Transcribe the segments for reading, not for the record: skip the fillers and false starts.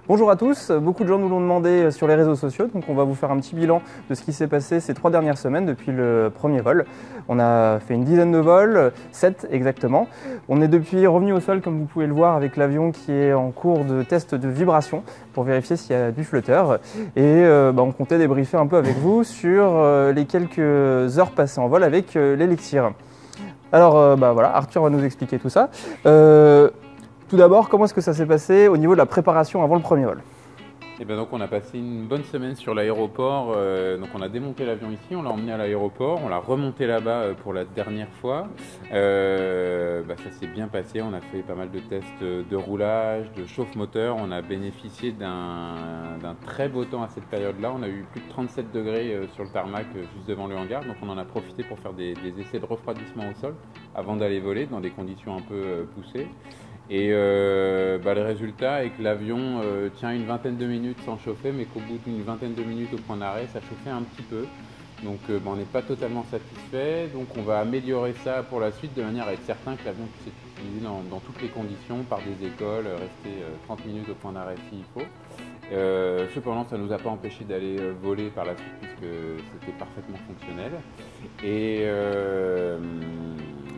Bonjour à tous, beaucoup de gens nous l'ont demandé sur les réseaux sociaux, donc on va vous faire un petit bilan de ce qui s'est passé ces 3 dernières semaines depuis le premier vol. On a fait une dizaine de vols, 7 exactement. On est depuis revenu au sol, comme vous pouvez le voir, avec l'avion qui est en cours de test de vibration pour vérifier s'il y a du flotteur. Et on comptait débriefer un peu avec vous sur les quelques heures passées en vol avec l'Elixir. Alors voilà, Arthur va nous expliquer tout ça. Tout d'abord, comment est-ce que ça s'est passé au niveau de la préparation avant le premier vol? Et ben donc on a passé une bonne semaine sur l'aéroport, donc on a démonté l'avion ici, on l'a emmené à l'aéroport, on l'a remonté là-bas pour la dernière fois. Ça s'est bien passé, on a fait pas mal de tests de roulage, de chauffe-moteur, on a bénéficié d'un très beau temps à cette période-là, on a eu plus de 37 degrés sur le tarmac juste devant le hangar, donc on en a profité pour faire des essais de refroidissement au sol avant d'aller voler dans des conditions un peu poussées. Et le résultat est que l'avion tient une vingtaine de minutes sans chauffer, mais qu'au bout d'une vingtaine de minutes au point d'arrêt, ça chauffait un petit peu. Donc on n'est pas totalement satisfait, donc on va améliorer ça pour la suite de manière à être certain que l'avion puisse être utilisé dans toutes les conditions, par des écoles, rester 30 minutes au point d'arrêt s'il faut. Cependant, ça ne nous a pas empêché d'aller voler par la suite puisque c'était parfaitement fonctionnel. Et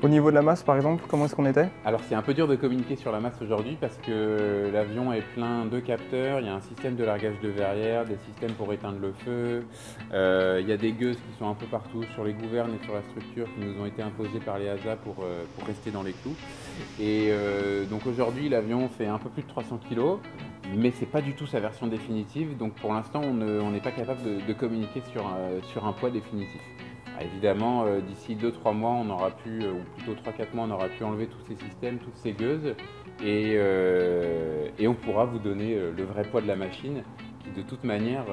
au niveau de la masse, par exemple, comment est-ce qu'on était? Alors c'est un peu dur de communiquer sur la masse aujourd'hui parce que l'avion est plein de capteurs, il y a un système de largage de verrière, des systèmes pour éteindre le feu, il y a des gueuses qui sont un peu partout sur les gouvernes et sur la structure qui nous ont été imposées par l'EASA pour rester dans les clous. Et donc aujourd'hui l'avion fait un peu plus de 300 kg, mais c'est pas du tout sa version définitive, donc pour l'instant on n'est pas capable de communiquer sur un poids définitif. Évidemment, d'ici 2-3 mois, on aura pu, ou plutôt 3-4 mois, on aura pu enlever tous ces systèmes, toutes ces gueuses, et on pourra vous donner le vrai poids de la machine, qui de toute manière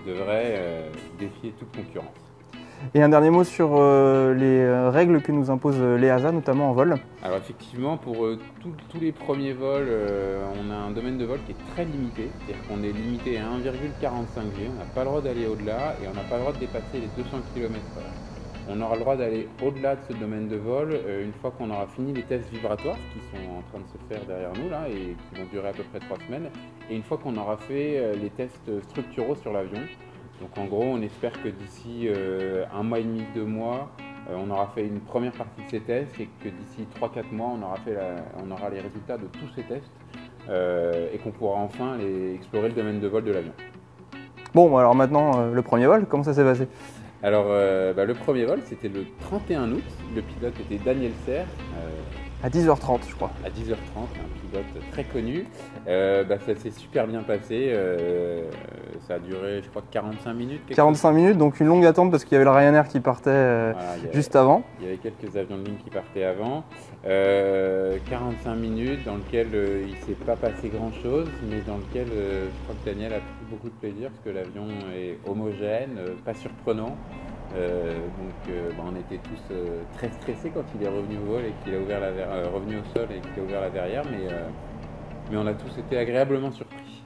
devrait défier toute concurrence. Et un dernier mot sur les règles que nous impose l'EASA, notamment en vol. Alors effectivement, pour tous les premiers vols, on a un domaine de vol qui est très limité, c'est-à-dire qu'on est limité à 1,45 G, on n'a pas le droit d'aller au-delà et on n'a pas le droit de dépasser les 200 km/h. On aura le droit d'aller au-delà de ce domaine de vol une fois qu'on aura fini les tests vibratoires qui sont en train de se faire derrière nous là et qui vont durer à peu près 3 semaines, et une fois qu'on aura fait les tests structuraux sur l'avion. Donc en gros, on espère que d'ici 1 mois et demi, 2 mois, on aura fait une première partie de ces tests et que d'ici 3-4 mois, on aura les résultats de tous ces tests et qu'on pourra enfin explorer le domaine de vol de l'avion. Bon, alors maintenant, le premier vol, comment ça s'est passé? Alors, le premier vol, c'était le 31 août. Le pilote était Daniel Serre. À 10h30, je crois. À 10h30, un pilote très connu. Ça s'est super bien passé. Ça a duré, je crois, 45 minutes. 45 minutes, donc une longue attente parce qu'il y avait le Ryanair qui partait juste avant. Il y avait quelques avions de ligne qui partaient avant. 45 minutes dans lequel il ne s'est pas passé grand-chose, mais dans lequel je crois que Daniel a pris beaucoup de plaisir parce que l'avion est homogène, pas surprenant. On était tous très stressés quand il est revenu au vol et qu'il a ouvert revenu au sol et qu'il a ouvert la verrière, mais on a tous été agréablement surpris.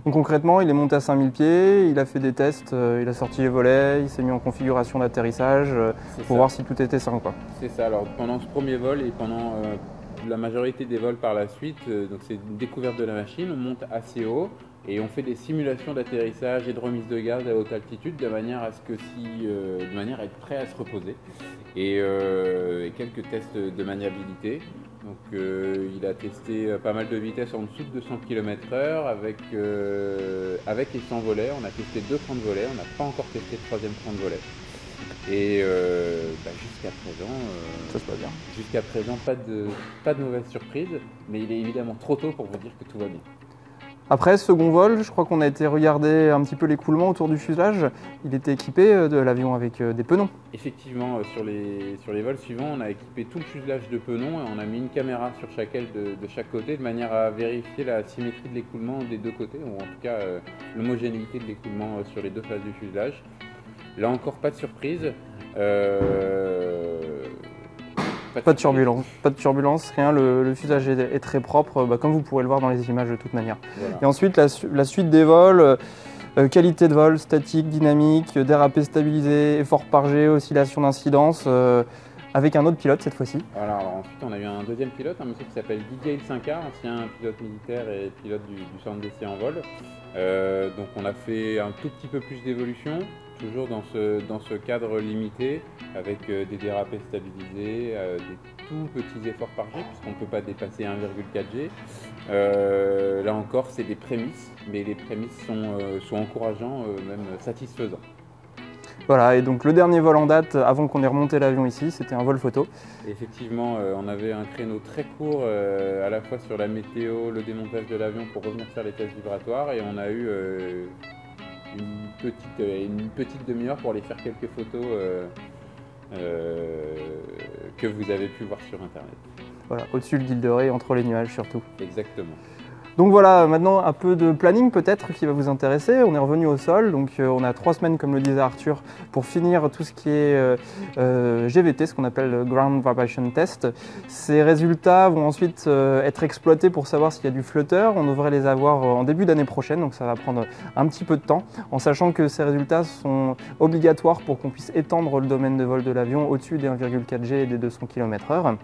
Donc concrètement, il est monté à 5000 pieds, il a fait des tests, il a sorti les volets, il s'est mis en configuration d'atterrissage pour voir si tout était sain, quoi. C'est ça. Alors pendant ce premier vol et pendant la majorité des vols par la suite, donc c'est une découverte de la machine, on monte assez haut. Et on fait des simulations d'atterrissage et de remise de gaz à haute altitude de manière à être prêt à se reposer. Et quelques tests de maniabilité. Donc il a testé pas mal de vitesses en dessous de 200 km/h avec et sans volet. On a testé 2 crans de volet, on n'a pas encore testé le 3e cran de volet. Et jusqu'à présent, ça se passe bien. Jusqu'à présent, pas de mauvaise surprise, mais il est évidemment trop tôt pour vous dire que tout va bien. Après, second vol, je crois qu'on a été regarder un petit peu l'écoulement autour du fuselage. Il était équipé de l'avion avec des penons. Effectivement, sur les vols suivants, on a équipé tout le fuselage de penons et on a mis une caméra sur chaque aile de chaque côté de manière à vérifier la symétrie de l'écoulement des deux côtés, ou en tout cas l'homogénéité de l'écoulement sur les deux faces du fuselage. Là encore, pas de surprise. Pas de turbulence, rien, le fuselage est très propre, comme vous pourrez le voir dans les images de toute manière. Voilà. Et ensuite, la suite des vols, qualité de vol, statique, dynamique, dérapé stabilisé, effort par G, oscillation d'incidence, avec un autre pilote cette fois-ci. Alors ensuite, on a eu un deuxième pilote, un monsieur qui s'appelle Didier Ilsinka, ancien pilote militaire et pilote du centre d'essai en vol. Donc on a fait un tout petit peu plus d'évolution, toujours dans ce cadre limité, avec des dérapés stabilisés, des tout petits efforts par G, puisqu'on ne peut pas dépasser 1,4 G. Là encore, c'est des prémices, mais les prémices sont encourageants, même satisfaisants. Voilà, et donc le dernier vol en date avant qu'on ait remonté l'avion ici, c'était un vol photo. Effectivement, on avait un créneau très court à la fois sur la météo, le démontage de l'avion pour revenir faire les tests vibratoires, et on a eu une petite demi-heure pour aller faire quelques photos que vous avez pu voir sur internet. Voilà, au-dessus de l'île de Ré, entre les nuages surtout. Exactement. Donc voilà, maintenant un peu de planning peut-être qui va vous intéresser. On est revenu au sol, donc on a 3 semaines comme le disait Arthur pour finir tout ce qui est GVT, ce qu'on appelle le Ground Vibration Test. Ces résultats vont ensuite être exploités pour savoir s'il y a du flotteur. On devrait les avoir en début d'année prochaine, donc ça va prendre un petit peu de temps, en sachant que ces résultats sont obligatoires pour qu'on puisse étendre le domaine de vol de l'avion au-dessus des 1,4 G et des 200 km/h.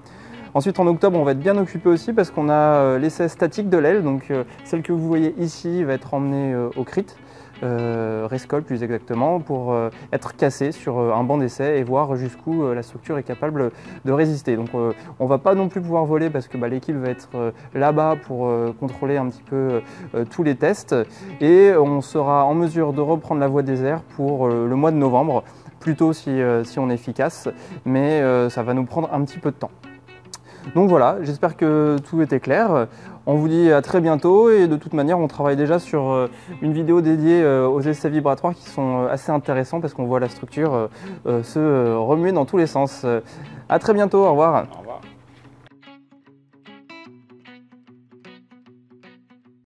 Ensuite, en octobre, on va être bien occupé aussi parce qu'on a l'essai statique de l'aile. Donc, celle que vous voyez ici va être emmenée au CRIT, Rescol plus exactement, pour être cassée sur un banc d'essai et voir jusqu'où la structure est capable de résister. Donc, on ne va pas non plus pouvoir voler parce que l'équipe va être là-bas pour contrôler un petit peu tous les tests. Et on sera en mesure de reprendre la voie des airs pour le mois de novembre, plutôt si on est efficace. Mais ça va nous prendre un petit peu de temps. Donc voilà, j'espère que tout était clair. On vous dit à très bientôt et de toute manière on travaille déjà sur une vidéo dédiée aux essais vibratoires qui sont assez intéressants parce qu'on voit la structure se remuer dans tous les sens. À très bientôt, au revoir.